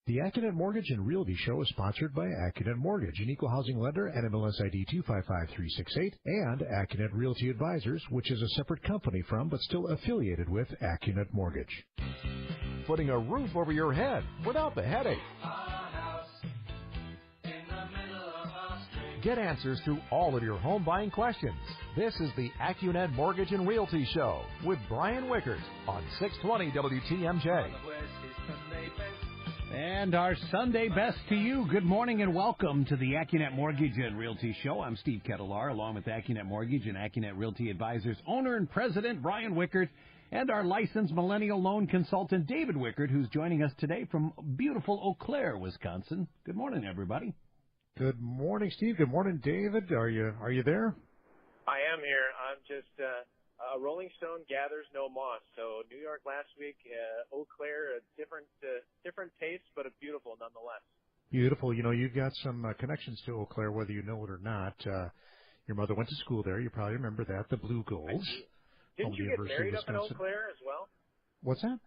The Accunet Mortgage and Realty Show is sponsored by Accunet Mortgage, an equal housing lender, NMLS ID 255368, and Accunet Realty Advisors, which is a separate company from but still affiliated with Accunet Mortgage. Putting a roof over your head without the headache. Get answers to all of your home buying questions. This is the Accunet Mortgage and Realty Show with Brian Wickert on 620 WTMJ. And our Sunday best to you. Good morning and welcome to the Accunet Mortgage and Realty Show. I'm Steve Kettlear, along with Accunet Mortgage and Accunet Realty Advisors owner and president Brian Wickert, and our licensed Millennial loan consultant David Wickert, who's joining us today from beautiful Eau Claire, Wisconsin. Good morning, everybody. Good morning, Steve. Good morning, David. Are you there? I am here. I'm just a Rolling Stone gathers no moss. So New York last week, Eau Claire, a different taste, but a beautiful nonetheless. Beautiful. You know, you've got some connections to Eau Claire, whether you know it or not. Your mother went to school there. You probably remember that, the Blue Goals. Didn't you get married up in Eau Claire as well? What's that?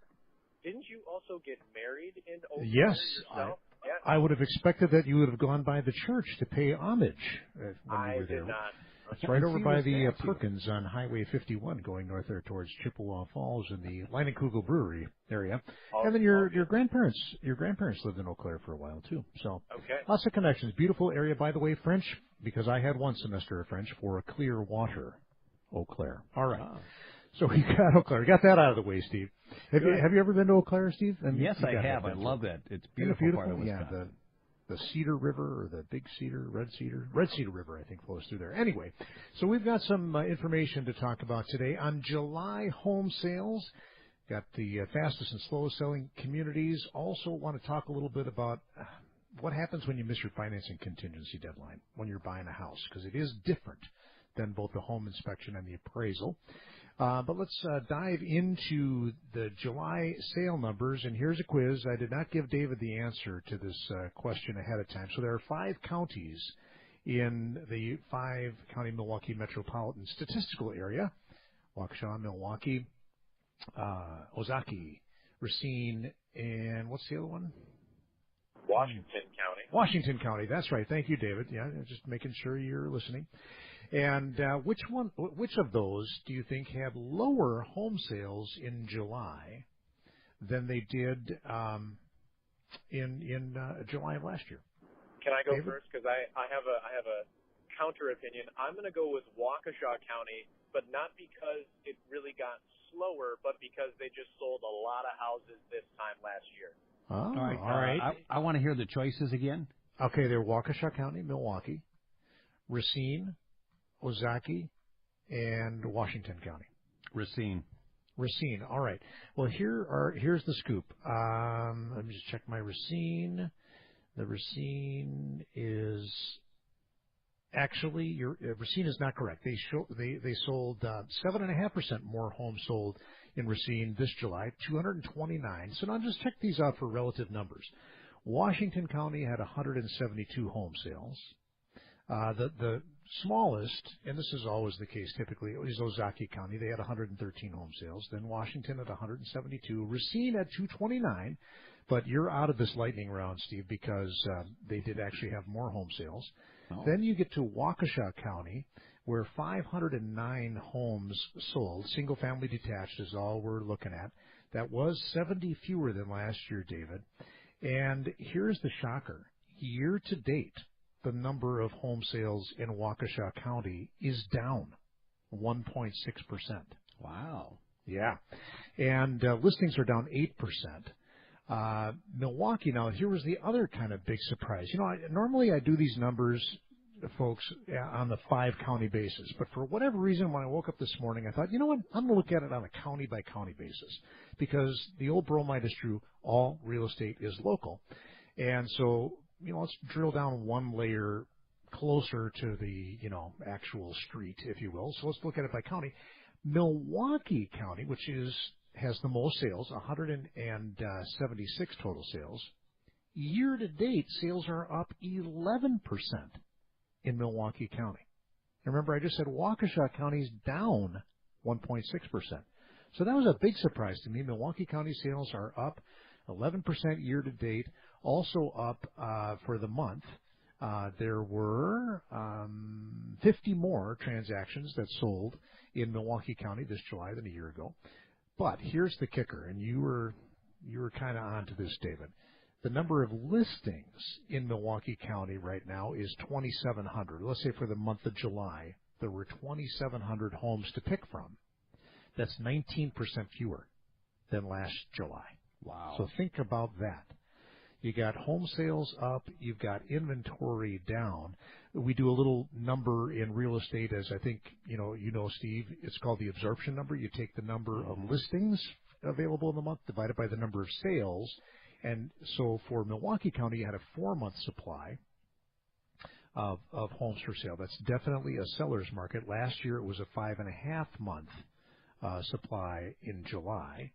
Didn't you also get married in Eau Claire yourself? I would have expected that you would have gone by the church to pay homage when you were there. I did not. It's right over by the Perkins on Highway 51, going north there towards Chippewa Falls in the Leinenkugel Brewery area. And then your grandparents lived in Eau Claire for a while too. So lots of connections. Beautiful area, by the way. French, because I had one semester of French for clear water. Eau Claire. All right. Wow. So we got Eau Claire. Got that out of the way, Steve. Have you ever been to Eau Claire, Steve? Yes, I have. I love that. It's beautiful. Part of Wisconsin. Yeah, the Cedar River or the Big Cedar, Red Cedar River, I think, flows through there. Anyway, so we've got some information to talk about today on July home sales. Got the fastest and slowest selling communities. Also want to talk a little bit about what happens when you miss your financing contingency deadline when you're buying a house, because it is different than both the home inspection and the appraisal. But let's dive into the July sale numbers, and here's a quiz. I did not give David the answer to this question ahead of time. So there are 5 counties in the 5-county Milwaukee Metropolitan Statistical Area: Waukesha, Milwaukee, Ozaukee, Racine, and what's the other one? Washington County. That's right. Thank you, David. Yeah, just making sure you're listening. And which of those do you think had lower home sales in July than they did in July of last year? Can I go David? first? Because I have a counter opinion. I'm going to go with Waukesha County, but not because it really got slower, but because they just sold a lot of houses this time last year. Oh, all right. I want to hear the choices again. Okay, they're Waukesha County, Milwaukee, Racine, Ozaukee, and Washington County. Racine. All right. Well, here's the scoop. Let me just check my Racine. The Racine is actually Racine is not correct. They sold 7.5% more homes sold in Racine this July, 229. So now just check these out for relative numbers. Washington County had 172 home sales. The smallest, and this is always the case typically, is Ozaukee County. They had 113 home sales. Then Washington at 172. Racine at 229. But you're out of this lightning round, Steve, because they did actually have more home sales. Oh. Then you get to Waukesha County, where 509 homes sold. Single-family detached is all we're looking at. That was 70 fewer than last year, David. And here's the shocker. Year to date, the number of home sales in Waukesha County is down 1.6%. Wow. Yeah. And listings are down 8%. Milwaukee, now, here was the other kind of big surprise. You know, normally I do these numbers, folks, on the 5-county basis. But for whatever reason, when I woke up this morning, I thought, you know what, I'm going to look at it on a county-by-county basis. Because the old bromide is true, all real estate is local. And so, you know, let's drill down one layer closer to the, actual street, if you will. So let's look at it by county. Milwaukee County, which has the most sales, 176 total sales. Year to date, sales are up 11% in Milwaukee County. And remember, I just said Waukesha County's down 1.6%. So that was a big surprise to me. Milwaukee County sales are up 11% year to date. Also up for the month. There were 50 more transactions that sold in Milwaukee County this July than a year ago. But here's the kicker, and you were kind of onto this, David. The number of listings in Milwaukee County right now is 2,700. Let's say for the month of July, there were 2,700 homes to pick from. That's 19% fewer than last July. Wow. So think about that. You got home sales up. You've got inventory down. We do a little number in real estate, as I think you know, Steve. It's called the absorption number. You take the number of listings available in the month divided by the number of sales. And so for Milwaukee County, you had a 4-month supply of homes for sale. That's definitely a seller's market. Last year, it was a 5.5-month supply in July.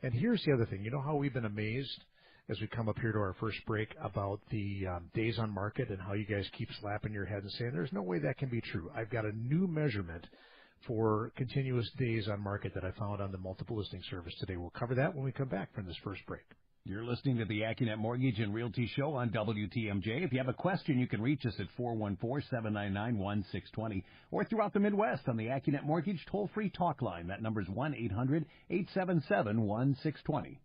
And here's the other thing. You know how we've been amazed as we come up here to our first break about the days on market and how you guys keep slapping your head and saying there's no way that can be true. I've got a new measurement for continuous days on market that I found on the multiple listing service today. We'll cover that when we come back from this first break. You're listening to the Accunet Mortgage and Realty Show on WTMJ. If you have a question, you can reach us at 414-799-1620 or throughout the Midwest on the Accunet Mortgage toll-free talk line. That number is 1-800-877-1620.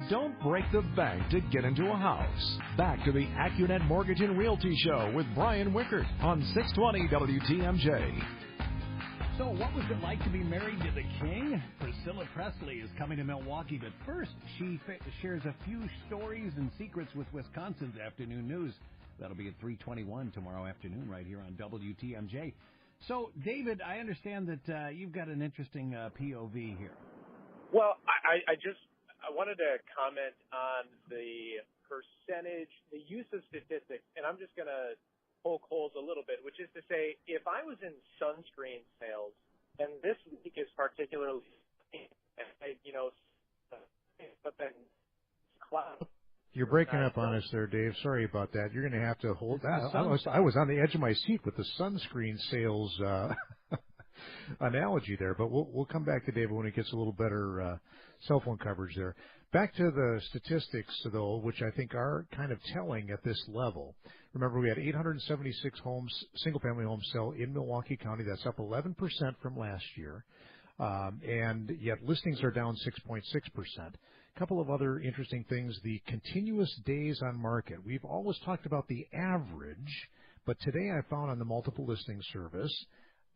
Don't break the bank to get into a house. Back to the Accunet Mortgage and Realty Show with Brian Wickert on 620 WTMJ. So what was it like to be married to the king? Priscilla Presley is coming to Milwaukee, but first she shares a few stories and secrets with Wisconsin's afternoon news. That'll be at 3:21 tomorrow afternoon right here on WTMJ. So, David, I understand that you've got an interesting POV here. Well, I wanted to comment on the percentage, the use of statistics, and I'm just going to poke holes a little bit, which is to say, if I was in sunscreen sales, and this week is particularly, but then cloud. You're breaking up on us there, Dave. Sorry about that. You're going to have to hold that. I was on the edge of my seat with the sunscreen sales analogy there, but we'll come back to David when he gets a little better cell phone coverage there. Back to the statistics, though, which I think are kind of telling at this level. Remember, we had 876 homes, single-family homes sell in Milwaukee County. That's up 11% from last year, and yet listings are down 6.6%. A couple of other interesting things. The continuous days on market. We've always talked about the average, but today I found on the multiple listing service,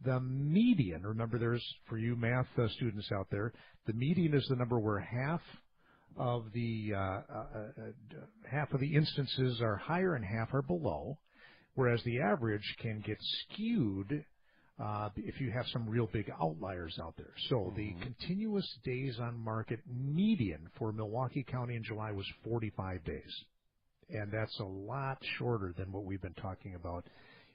the median, remember there's, for you math students out there, the median is the number where half of the instances are higher and half are below, whereas the average can get skewed if you have some real big outliers out there. So the continuous days on market median for Milwaukee County in July was 45 days. And that's a lot shorter than what we've been talking about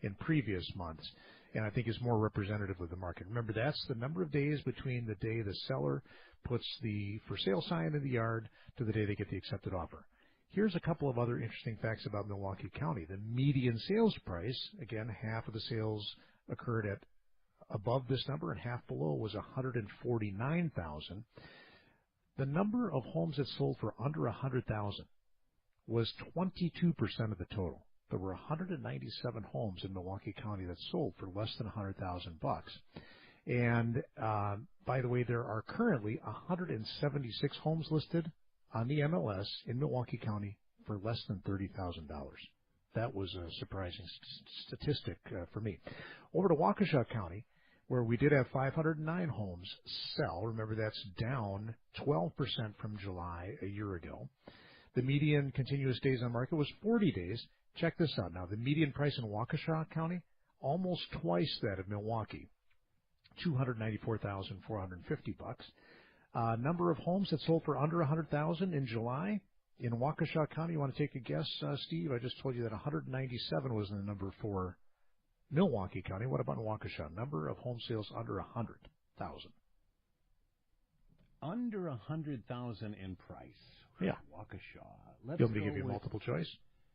in previous months, and I think is more representative of the market. Remember, that's the number of days between the day the seller puts the for sale sign in the yard to the day they get the accepted offer. Here's a couple of other interesting facts about Milwaukee County. The median sales price, again, half of the sales occurred at above this number and half below, was $149,000. The number of homes that sold for under $100,000 was 22% of the total. There were 197 homes in Milwaukee County that sold for less than $100,000. And by the way, there are currently 176 homes listed on the MLS in Milwaukee County for less than $30,000. That was a surprising statistic for me. Over to Waukesha County, where we did have 509 homes sell. Remember, that's down 12% from July a year ago. The median continuous days on market was 40 days. Check this out now. The median price in Waukesha County, almost twice that of Milwaukee, $294,450. Number of homes that sold for under $100,000 in July in Waukesha County. You want to take a guess, Steve? I just told you that 197 was the number for Milwaukee County. What about in Waukesha? Number of home sales under $100,000. Under $100,000 in price. Yeah. Waukesha. You want me to give you a multiple choice?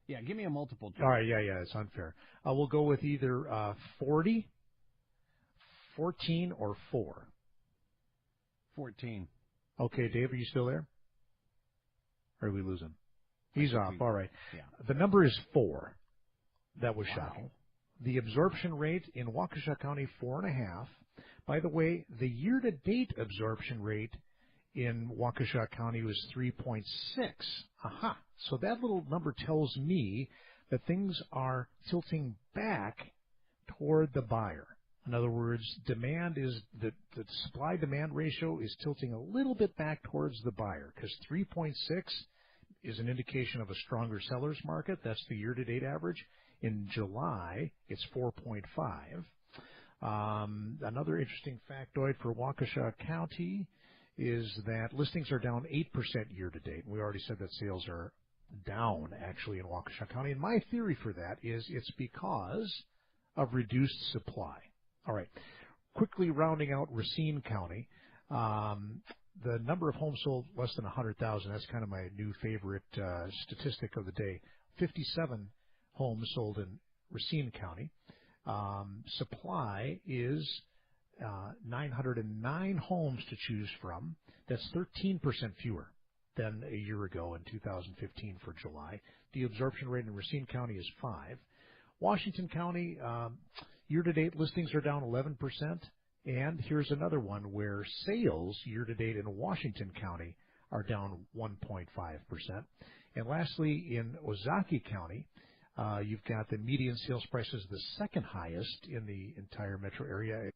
Yeah, give me a multiple choice. All right, yeah, it's unfair. We'll go with either 40, 14, or 4. 14. Okay, Dave, are you still there? Or did we lose him? He's off. All right. Yeah. The number is 4. That was Wow. shocking. The absorption rate in Waukesha County, 4.5. By the way, the year-to-date absorption rate in Waukesha County was 3.6. Aha. So that little number tells me that things are tilting back toward the buyer. In other words, demand is the supply-demand ratio is tilting a little bit back towards the buyer, because 3.6 is an indication of a stronger seller's market. That's the year-to-date average. In July, it's 4.5. Another interesting factoid for Waukesha County is that listings are down 8% year-to-date. We already said that sales are down, actually, in Waukesha County. And my theory for that is it's because of reduced supply. All right. Quickly rounding out Racine County, the number of homes sold less than 100,000, that's kind of my new favorite statistic of the day. 57 homes sold in Racine County. Supply is 909 homes to choose from. That's 13% fewer than a year ago in 2015 for July. The absorption rate in Racine County is 5. Washington County, year-to-date listings are down 11%. And here's another one where sales year-to-date in Washington County are down 1.5%. And lastly, in Ozaukee County, you've got the median sales price is the second highest in the entire metro area.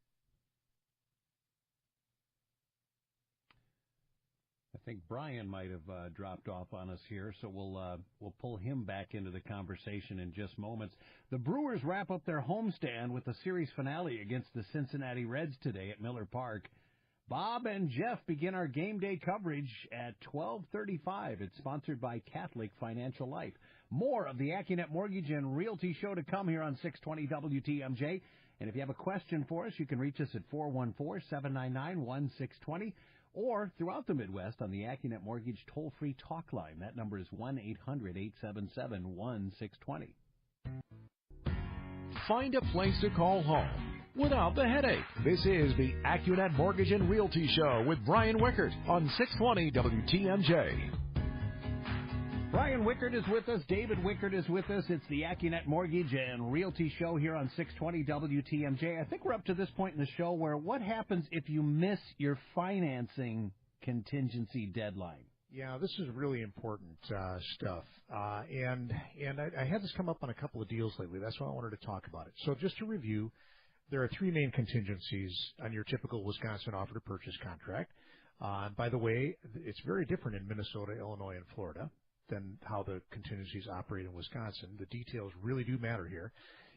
I think Brian might have dropped off on us here, so we'll pull him back into the conversation in just moments. The Brewers wrap up their homestand with the series finale against the Cincinnati Reds today at Miller Park. Bob and Jeff begin our game day coverage at 12:35. It's sponsored by Catholic Financial Life. More of the Accunet Mortgage and Realty Show to come here on 620 WTMJ. And if you have a question for us, you can reach us at 414-799-1620 or throughout the Midwest on the Accunet Mortgage toll-free talk line. That number is 1-800-877-1620. Find a place to call home without the headache. This is the Accunet Mortgage and Realty Show with Brian Wickert on 620 WTMJ. Brian Wickert is with us. David Wickert is with us. It's the Accunet Mortgage and Realty Show here on 620 WTMJ. I think we're up to this point in the show where what happens if you miss your financing contingency deadline? Yeah, this is really important stuff. And I had this come up on a couple of deals lately. That's why I wanted to talk about it. So just to review, there are 3 main contingencies on your typical Wisconsin offer to purchase contract. By the way, it's very different in Minnesota, Illinois, and Florida than how the contingencies operate in Wisconsin. The details really do matter here.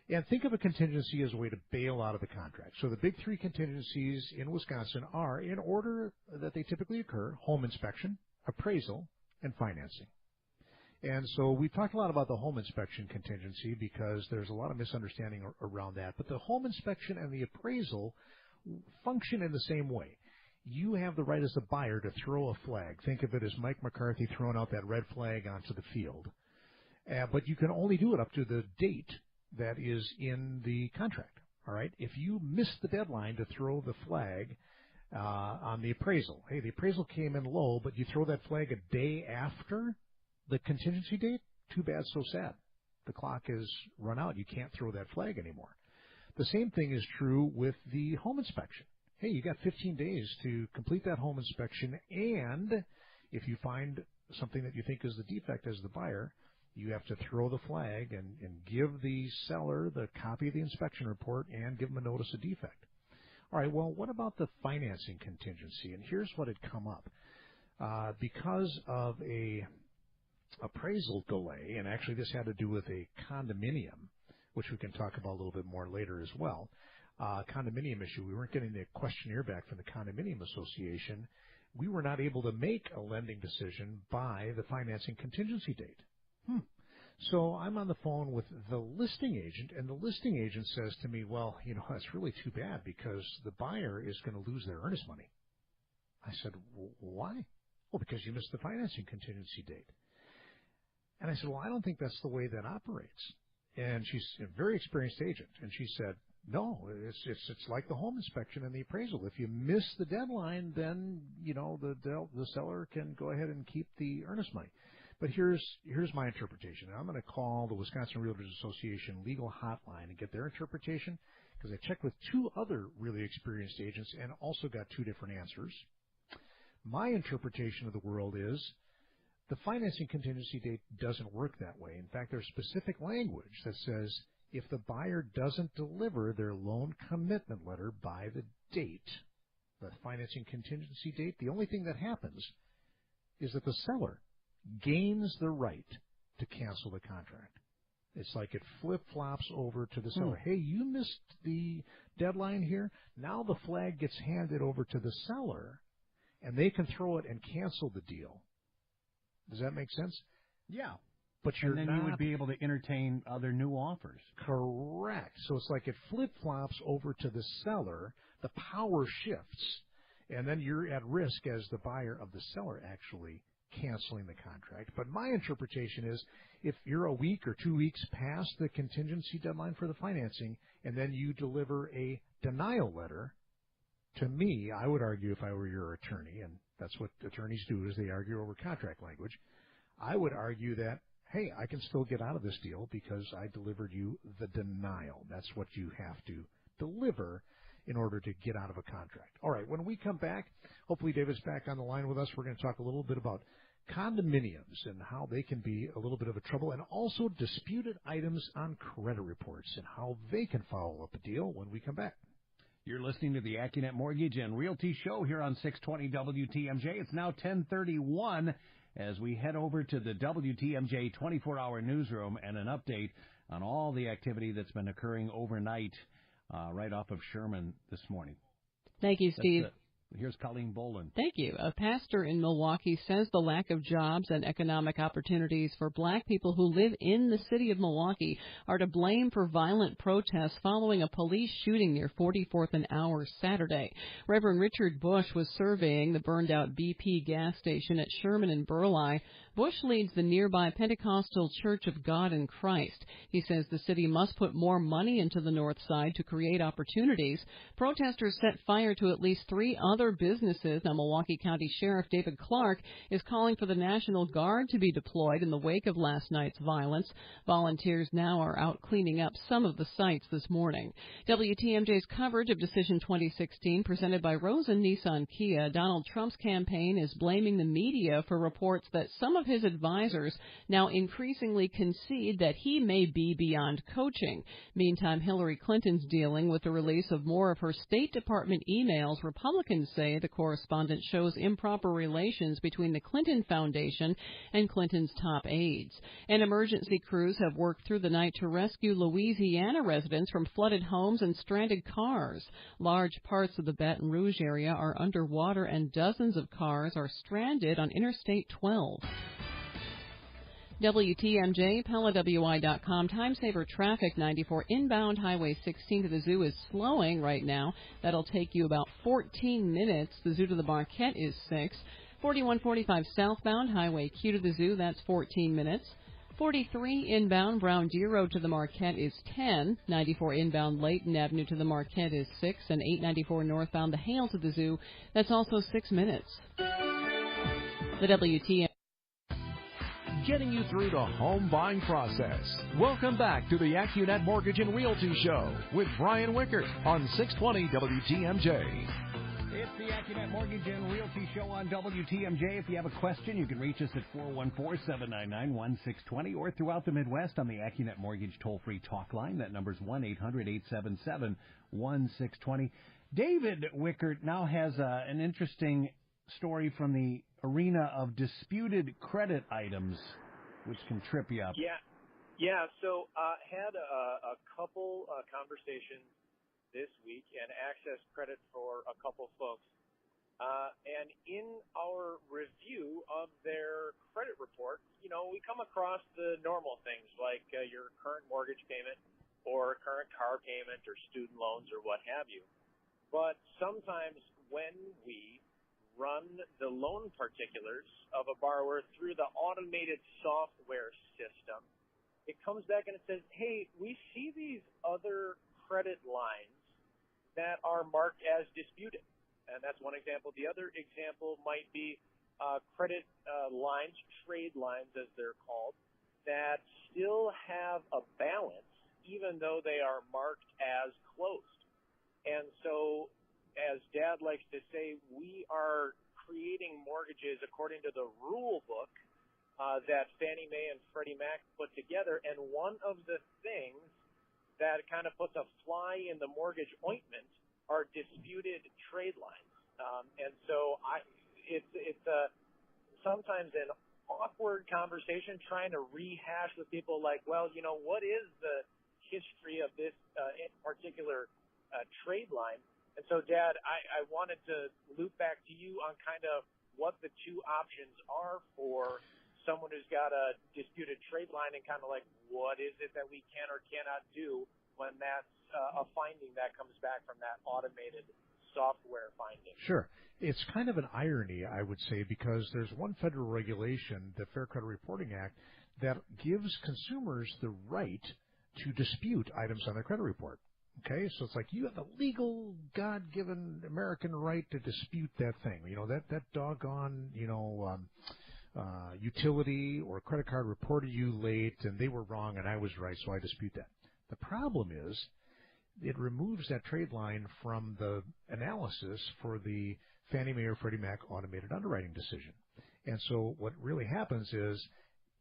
And think of a contingency as a way to bail out of the contract. So the big 3 contingencies in Wisconsin are, in order that they typically occur, home inspection, appraisal, and financing. And so we've talked a lot about the home inspection contingency because there's a lot of misunderstanding around that. But the home inspection and the appraisal function in the same way. You have the right as a buyer to throw a flag. Think of it as Mike McCarthy throwing out that red flag onto the field. But you can only do it up to the date that is in the contract. All right? If you miss the deadline to throw the flag on the appraisal, hey, the appraisal came in low, but you throw that flag a day after the contingency date, too bad, so sad. The clock is run out. You can't throw that flag anymore. The same thing is true with the home inspection. Hey, you got 15 days to complete that home inspection, and if you find something that you think is the defect as the buyer, you have to throw the flag and give the seller the copy of the inspection report and give them a notice of defect. All right, well, what about the financing contingency? And here's what had come up. Because of a appraisal delay, and actually this had to do with a condominium, which we can talk about a little bit more later as well, condominium issue. We weren't getting the questionnaire back from the Condominium Association. We were not able to make a lending decision by the financing contingency date. So I'm on the phone with the listing agent, and the listing agent says to me, well, that's really too bad because the buyer is going to lose their earnest money. I said, why? Well, because you missed the financing contingency date. And I said, well, I don't think that's the way that operates. And she's a very experienced agent, and she said, no, it's like the home inspection and the appraisal. If you miss the deadline, then the seller can go ahead and keep the earnest money. But here's my interpretation. I'm going to call the Wisconsin Realtors Association legal hotline and get their interpretation, because I checked with two other really experienced agents and also got two different answers. My interpretation of the world is the financing contingency date doesn't work that way. In fact, there's specific language that says if the buyer doesn't deliver their loan commitment letter by the date, the financing contingency date, the only thing that happens is that the seller gains the right to cancel the contract. It's like it flip-flops over to the seller. Hey, you missed the deadline here. Now the flag gets handed over to the seller, and they can throw it and cancel the deal. Does that make sense? Yeah. But you're and then you would be able to entertain other new offers. Correct. So it's like it flip-flops over to the seller. The power shifts, and then you're at risk as the buyer of the seller actually canceling the contract. But my interpretation is if you're a week or 2 weeks past the contingency deadline for the financing and then you deliver a denial letter, to me, I would argue if I were your attorney, and that's what attorneys do is they argue over contract language, I would argue that, hey, I can still get out of this deal because I delivered you the denial. That's what you have to deliver in order to get out of a contract. All right, when we come back, hopefully David's back on the line with us. We're going to talk a little bit about condominiums and how they can be a little bit of a trouble, and also disputed items on credit reports and how they can follow up a deal when we come back. You're listening to the Accunet Mortgage and Realty Show here on 620 WTMJ. It's now 10:31 as we head over to the WTMJ 24-hour newsroom and an update on all the activity that's been occurring overnight right off of Sherman this morning. Thank you, Steve. Here's Colleen Boland. Thank you. A pastor in Milwaukee says the lack of jobs and economic opportunities for black people who live in the city of Milwaukee are to blame for violent protests following a police shooting near 44th and Hour Saturday. Reverend Richard Bush was surveying the burned-out BP gas station at Sherman and Burleigh. Bush leads the nearby Pentecostal Church of God in Christ. He says the city must put more money into the north side to create opportunities. Protesters set fire to at least 3 other businesses. Now, Milwaukee County Sheriff David Clark is calling for the National Guard to be deployed in the wake of last night's violence. Volunteers now are out cleaning up some of the sites this morning. WTMJ's coverage of Decision 2016 presented by Rosen Nissan Kia. Donald Trump's campaign is blaming the media for reports that some of his advisors now increasingly concede that he may be beyond coaching. Meantime, Hillary Clinton's dealing with the release of more of her State Department emails. Republicans say the correspondence shows improper relations between the Clinton Foundation and Clinton's top aides. And emergency crews have worked through the night to rescue Louisiana residents from flooded homes and stranded cars. Large parts of the Baton Rouge area are underwater and dozens of cars are stranded on Interstate 12. WTMJ, PellaWI.com. Time saver traffic 94 inbound Highway 16 to the zoo is slowing right now. That'll take you about 14 minutes. The zoo to the Marquette is 6. 4145 southbound Highway Q to the zoo, that's 14 minutes. 43 inbound Brown Deer Road to the Marquette is 10. 94 inbound Layton Avenue to the Marquette is 6. And 894 northbound the Hale to the zoo, that's also 6 minutes. The WTMJ. Getting you through the home buying process. Welcome back to the Accunet Mortgage and Realty Show with Brian Wickert on 620 WTMJ. It's the Accunet Mortgage and Realty Show on WTMJ. If you have a question, you can reach us at 414-799-1620 or throughout the Midwest on the Accunet Mortgage toll-free talk line. That number's 1-800-877-1620. David Wickert now has an interesting story from the arena of disputed credit items, which can trip you up. Yeah. So had a couple conversations this week and accessed credit for a couple folks. And in our review of their credit report, we come across the normal things like your current mortgage payment or current car payment or student loans or what have you. But sometimes when we run the loan particulars of a borrower through the automated software system, it comes back and it says, hey, we see these other credit lines that are marked as disputed. And that's one example. The other example might be credit lines, trade lines as they're called, that still have a balance even though they are marked as closed. And so, as Dad likes to say, we are creating mortgages according to the rule book that Fannie Mae and Freddie Mac put together. And one of the things that kind of puts a fly in the mortgage ointment are disputed trade lines. And so it's sometimes an awkward conversation trying to rehash with people like, well, what is the history of this particular trade line? And so, Dad, I wanted to loop back to you on kind of what the two options are for someone who's got a disputed trade line, and kind of like what is it that we can or cannot do when that's a finding that comes back from that automated software finding. Sure. It's kind of an irony, I would say, because there's one federal regulation, the Fair Credit Reporting Act, that gives consumers the right to dispute items on their credit report. Okay, so it's like you have the legal, God-given American right to dispute that thing. That doggone, utility or credit card reported you late, and they were wrong, and I was right, so I dispute that. The problem is it removes that trade line from the analysis for the Fannie Mae or Freddie Mac automated underwriting decision. And so what really happens is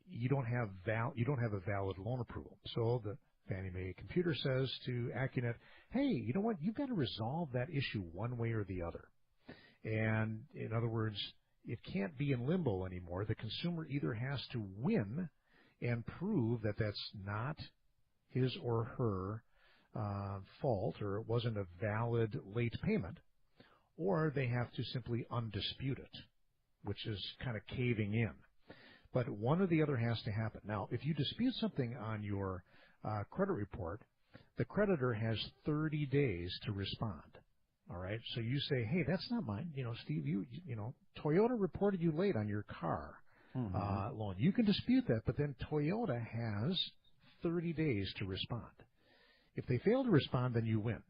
you don't have a valid loan approval. So the Fannie Mae computer says to Accunet, hey, you know what? You've got to resolve that issue one way or the other. And in other words, it can't be in limbo anymore. The consumer either has to win and prove that that's not his or her fault, or it wasn't a valid late payment, or they have to simply undispute it, which is kind of caving in. But one or the other has to happen. Now, if you dispute something on your credit report, the creditor has 30 days to respond. All right, so you say, hey, that's not mine. Steve, Toyota reported you late on your car loan. You can dispute that, but then Toyota has 30 days to respond. If they fail to respond, then you win.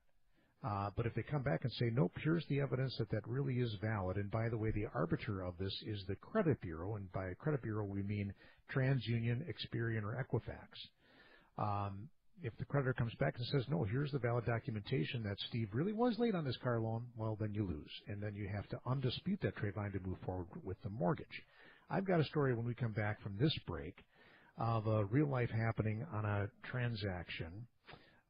But if they come back and say, nope, here's the evidence that really is valid, and by the way, the arbiter of this is the credit bureau, and by credit bureau we mean TransUnion, Experian, or Equifax. If the creditor comes back and says, no, here's the valid documentation that Steve really was late on this car loan, well, then you lose. And then you have to undispute that trade line to move forward with the mortgage. I've got a story when we come back from this break of a real life happening on a transaction,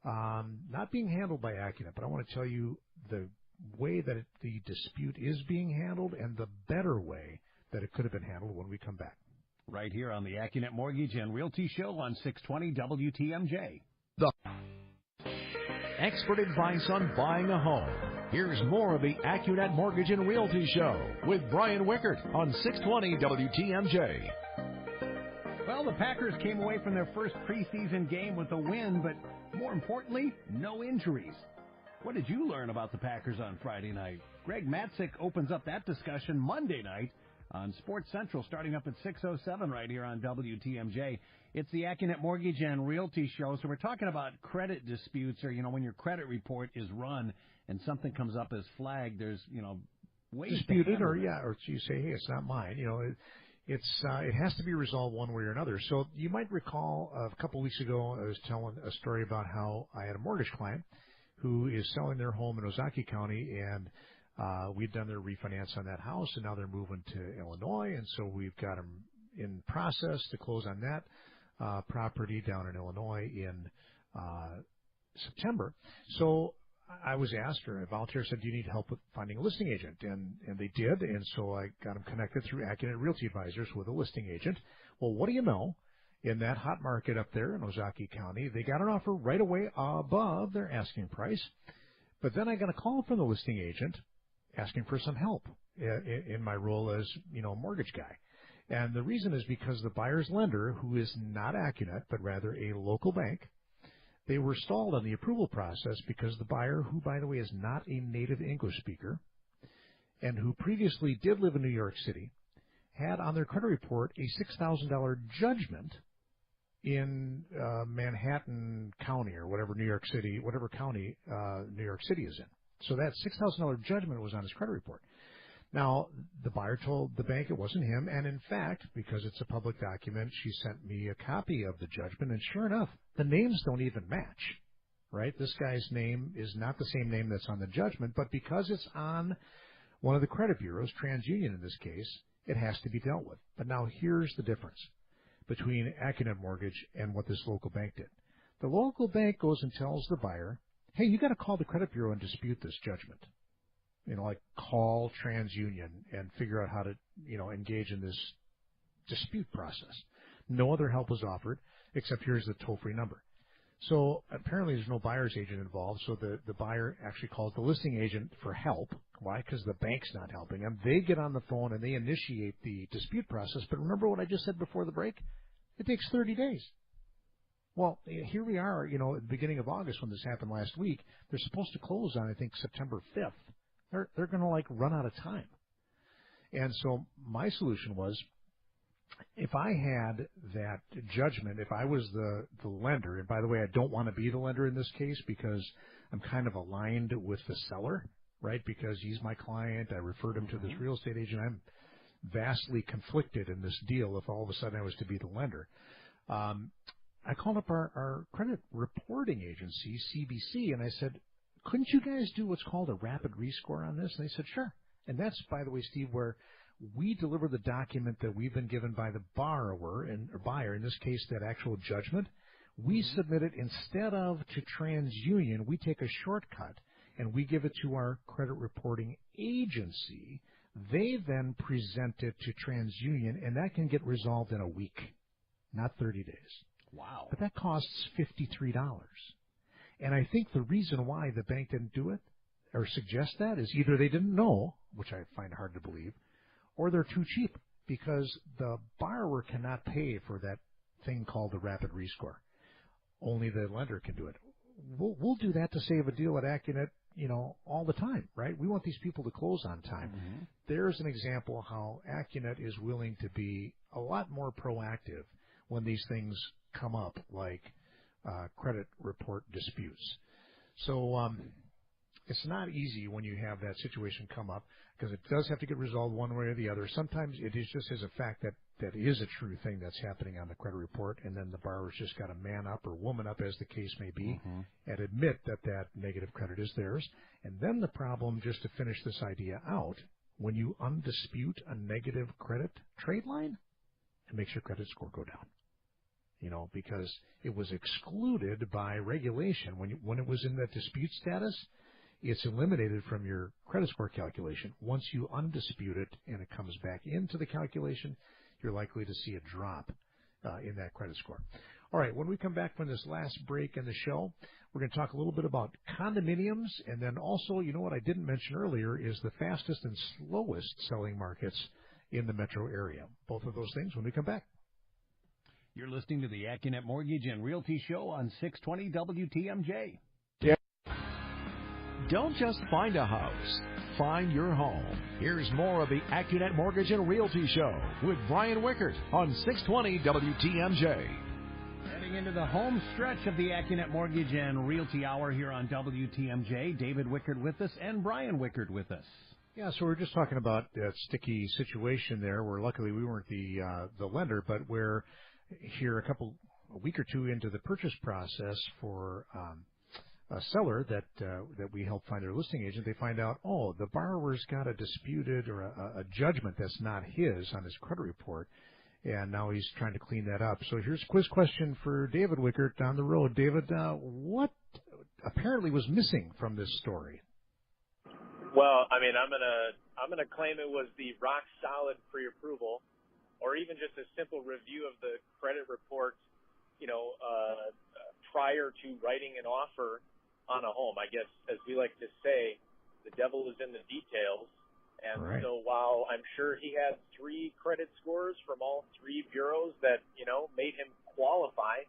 not being handled by Accunet, but I want to tell you the way that the dispute is being handled and the better way that it could have been handled when we come back. Right here on the Accunet Mortgage and Realty Show on 620 WTMJ. Expert advice on buying a home. Here's more of the Accunet Mortgage and Realty Show with Brian Wickert on 620 WTMJ. Well, the Packers came away from their first preseason game with a win, but more importantly, no injuries. What did you learn about the Packers on Friday night? Greg Matzik opens up that discussion Monday night on Sports Central, starting up at 6:07 right here on WTMJ. It's the Accunet Mortgage and Realty Show. So we're talking about credit disputes, or, when your credit report is run and something comes up as flagged, there's, ways disputed, or you say, hey, it's not mine. It has to be resolved one way or another. So you might recall a couple weeks ago, I was telling a story about how I had a mortgage client who is selling their home in Ozaki County, and we'd done their refinance on that house, and now they're moving to Illinois, and so we've got them in process to close on that property down in Illinois in September. So I was asked, or a volunteer said, do you need help with finding a listing agent? And they did, and so I got them connected through Accunet Realty Advisors with a listing agent. Well, what do you know? In that hot market up there in Ozaki County, they got an offer right away above their asking price. But then I got a call from the listing agent asking for some help in my role as, a mortgage guy. And the reason is because the buyer's lender, who is not Accunet, but rather a local bank, they were stalled on the approval process because the buyer, who, by the way, is not a native English speaker and who previously did live in New York City, had on their credit report a $6,000 judgment in Manhattan County, or whatever county New York City is in. So that $6,000 judgment was on his credit report. Now, the buyer told the bank it wasn't him, and in fact, because it's a public document, she sent me a copy of the judgment, and sure enough, the names don't even match, right? This guy's name is not the same name that's on the judgment, but because it's on one of the credit bureaus, TransUnion in this case, it has to be dealt with. But now here's the difference between Accunet Mortgage and what this local bank did. The local bank goes and tells the buyer, hey, you got to call the credit bureau and dispute this judgment. Like call TransUnion and figure out how to, engage in this dispute process. No other help was offered except here's the toll-free number. So apparently there's no buyer's agent involved, so the buyer actually calls the listing agent for help. Why? Because the bank's not helping them. They get on the phone and they initiate the dispute process. But remember what I just said before the break? It takes 30 days. Well, here we are, at the beginning of August when this happened last week. They're supposed to close on, I think, September 5th. They're going to run out of time. And so my solution was, if I had that judgment, if I was the lender, and by the way, I don't want to be the lender in this case because I'm kind of aligned with the seller, right? Because he's my client. I referred him to this real estate agent. I'm vastly conflicted in this deal if all of a sudden I was to be the lender. I called up our credit reporting agency, CBC, and I said, couldn't you guys do what's called a rapid rescore on this? And they said, sure. And that's, by the way, Steve, where we deliver the document that we've been given by the borrower or buyer, in this case, that actual judgment. We submit it instead of to TransUnion. We take a shortcut and we give it to our credit reporting agency. They then present it to TransUnion, and that can get resolved in a week, not 30 days. Wow. But that costs $53. And I think the reason why the bank didn't do it or suggest that is either they didn't know, which I find hard to believe, or they're too cheap because the borrower cannot pay for that thing called the rapid rescore. Only the lender can do it. We'll do that to save a deal at Accunet, all the time, right? We want these people to close on time. Mm-hmm. There's an example of how Accunet is willing to be a lot more proactive when these things come up, like credit report disputes. So it's not easy when you have that situation come up because it does have to get resolved one way or the other. Sometimes it is just as a fact that is a true thing that's happening on the credit report, and then the borrower's just got to man up or woman up, as the case may be, and admit that negative credit is theirs. And then the problem, just to finish this idea out, when you undispute a negative credit trade line, it makes your credit score go down. Because it was excluded by regulation. When it was in that dispute status, it's eliminated from your credit score calculation. Once you undispute it and it comes back into the calculation, you're likely to see a drop in that credit score. All right, when we come back from this last break in the show, we're going to talk a little bit about condominiums, and then also, what I didn't mention earlier is the fastest and slowest selling markets in the metro area. Both of those things when we come back. You're listening to the Accunet Mortgage and Realty Show on 620 WTMJ. Yeah. Don't just find a house. Find your home. Here's more of the Accunet Mortgage and Realty Show with Brian Wickert on 620 WTMJ. Heading into the home stretch of the Accunet Mortgage and Realty Hour here on WTMJ. David Wickert with us and Brian Wickert with us. Yeah, so we're just talking about that sticky situation there where luckily we weren't the lender, but where here a week or two into the purchase process for a seller that we help find their listing agent, they find out, the borrower's got a disputed or a judgment that's not his on his credit report, and now he's trying to clean that up. So here's a quiz question for David Wickert down the road. David, what apparently was missing from this story? Well, I'm gonna claim it was the rock solid pre-approval, or even just a simple review of the credit report, prior to writing an offer on a home. I guess, as we like to say, the devil is in the details. And right. So while I'm sure he had 3 credit scores from all 3 bureaus that, made him qualify,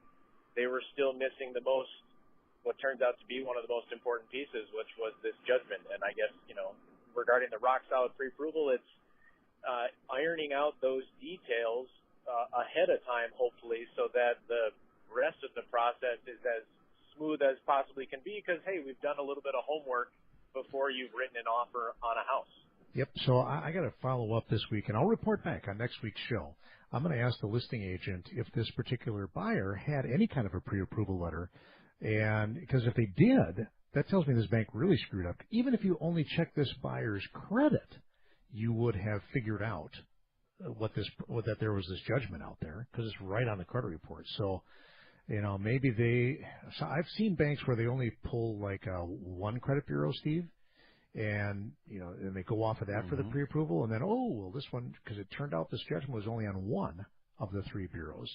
they were still missing what turns out to be one of the most important pieces, which was this judgment. And I guess, regarding the rock solid pre-approval, it's ironing out those details ahead of time, hopefully, so that the rest of the process is as smooth as possibly can be because, hey, we've done a little bit of homework before you've written an offer on a house. Yep. So I got to follow up this week, and I'll report back on next week's show. I'm going to ask the listing agent if this particular buyer had any kind of a pre-approval letter, and because if they did, that tells me this bank really screwed up. Even if you only check this buyer's credit, you would have figured out that there was this judgment out there because it's right on the credit report. So, maybe so I've seen banks where they only pull like one credit bureau, Steve, and they go off of that for the pre-approval, and then this one, because it turned out this judgment was only on one of the three bureaus.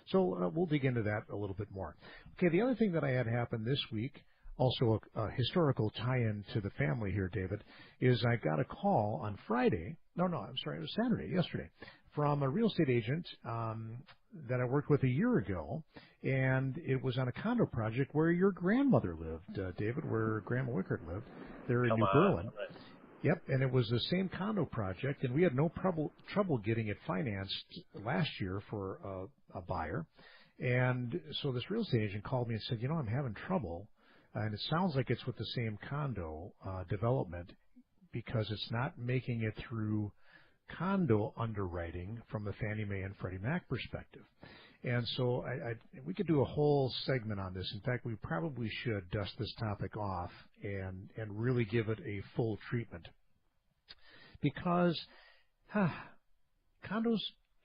So we'll dig into that a little bit more. Okay, the other thing that I had happen this week, also a historical tie-in to the family here, David, is I got a call on Friday. No, I'm sorry, it was Saturday, yesterday, from a real estate agent that I worked with a year ago, and it was on a condo project where your grandmother lived, David, where Grandma Wickert lived. They're in New Berlin. Right. Yep, and it was the same condo project, and we had no trouble getting it financed last year for a buyer. And so this real estate agent called me and said, I'm having trouble, and it sounds like it's with the same condo development because it's not making it through condo underwriting from the Fannie Mae and Freddie Mac perspective. And so we could do a whole segment on this. In fact, we probably should dust this topic off and really give it a full treatment because condos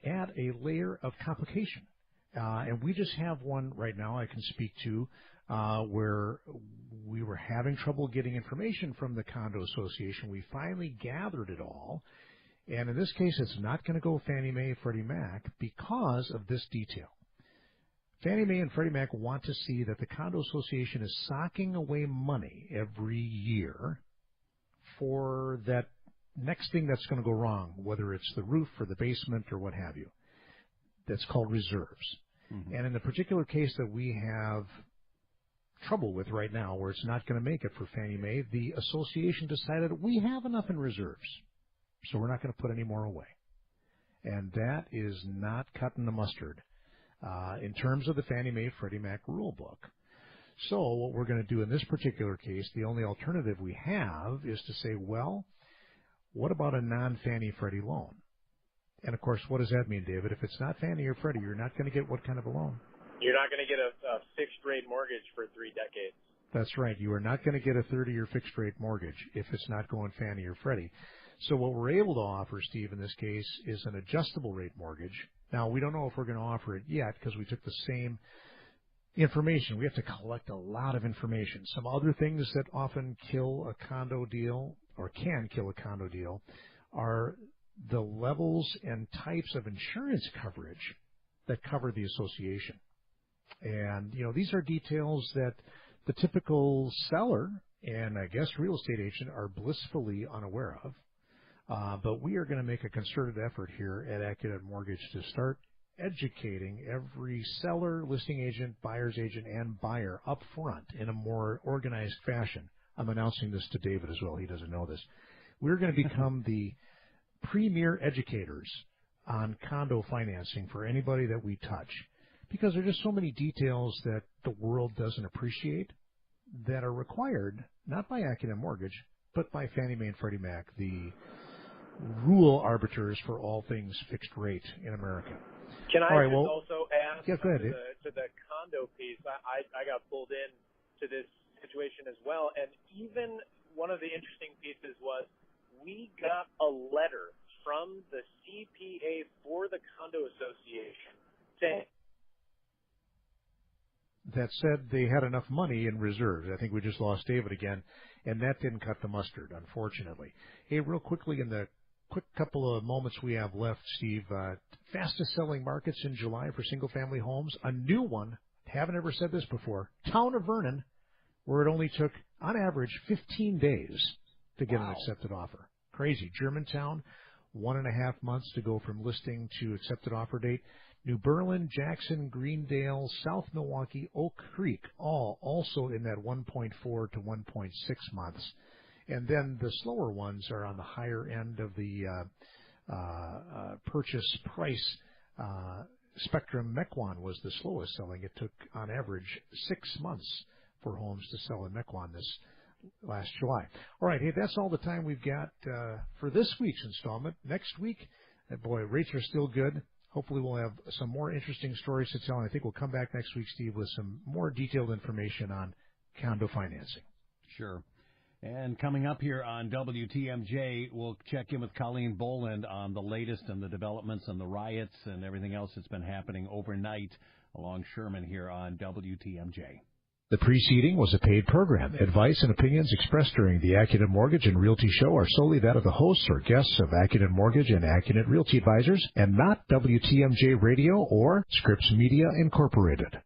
add a layer of complication. And we just have one right now I can speak to where we were having trouble getting information from the condo association. We finally gathered it all. And in this case, it's not going to go Fannie Mae, Freddie Mac because of this detail. Fannie Mae and Freddie Mac want to see that the condo association is socking away money every year for that next thing that's going to go wrong, whether it's the roof or the basement or what have you. That's called reserves. Mm-hmm. And in the particular case that we have trouble with right now, where it's not going to make it for Fannie Mae, the association decided we have enough in reserves. So we're not going to put any more away. And that is not cutting the mustard in terms of the Fannie Mae Freddie Mac rule book. So what we're going to do in this particular case, the only alternative we have is to say, well, what about a non-Fannie Freddie loan? And, of course, what does that mean, David? If it's not Fannie or Freddie, you're not going to get what kind of a loan? You're not going to get a fixed-rate mortgage for 3 decades. That's right. You are not going to get a 30-year fixed-rate mortgage if it's not going Fannie or Freddie. So what we're able to offer, Steve, in this case, is an adjustable rate mortgage. Now, we don't know if we're going to offer it yet because we took the same information. We have to collect a lot of information. Some other things that often kill a condo deal or can kill a condo deal are the levels and types of insurance coverage that cover the association. And, these are details that the typical seller and, I guess, real estate agent are blissfully unaware of. But we are going to make a concerted effort here at Accunet Mortgage to start educating every seller, listing agent, buyer's agent, and buyer up front in a more organized fashion. I'm announcing this to David as well. He doesn't know this. We're going to become the premier educators on condo financing for anybody that we touch because there are just so many details that the world doesn't appreciate that are required, not by Accunet Mortgage, but by Fannie Mae and Freddie Mac, the rule arbiters for all things fixed rate in America. Can I also add go ahead, to the condo piece? I got pulled in to this situation as well, and even one of the interesting pieces was we got a letter from the CPA for the condo association saying that said they had enough money in reserves. I think we just lost David again, and that didn't cut the mustard, unfortunately. Hey, real quickly, in the quick couple of moments we have left, Steve, fastest selling markets in July for single-family homes. A new one, haven't ever said this before, Town of Vernon, where it only took, on average, 15 days to get an accepted offer. Crazy. Germantown, 1.5 months to go from listing to accepted offer date. New Berlin, Jackson, Greendale, South Milwaukee, Oak Creek, all also in that 1.4 to 1.6 months. And then the slower ones are on the higher end of the purchase price spectrum. Mequon was the slowest selling. It took, on average, 6 months for homes to sell in Mequon this last July. All right, hey, that's all the time we've got for this week's installment. Next week, boy, rates are still good. Hopefully we'll have some more interesting stories to tell, and I think we'll come back next week, Steve, with some more detailed information on condo financing. Sure. And coming up here on WTMJ, we'll check in with Colleen Boland on the latest and the developments and the riots and everything else that's been happening overnight along Sherman here on WTMJ. The preceding was a paid program. Advice and opinions expressed during the Accunet Mortgage and Realty Show are solely that of the hosts or guests of Accunet Mortgage and Accunet Realty Advisors and not WTMJ Radio or Scripps Media Incorporated.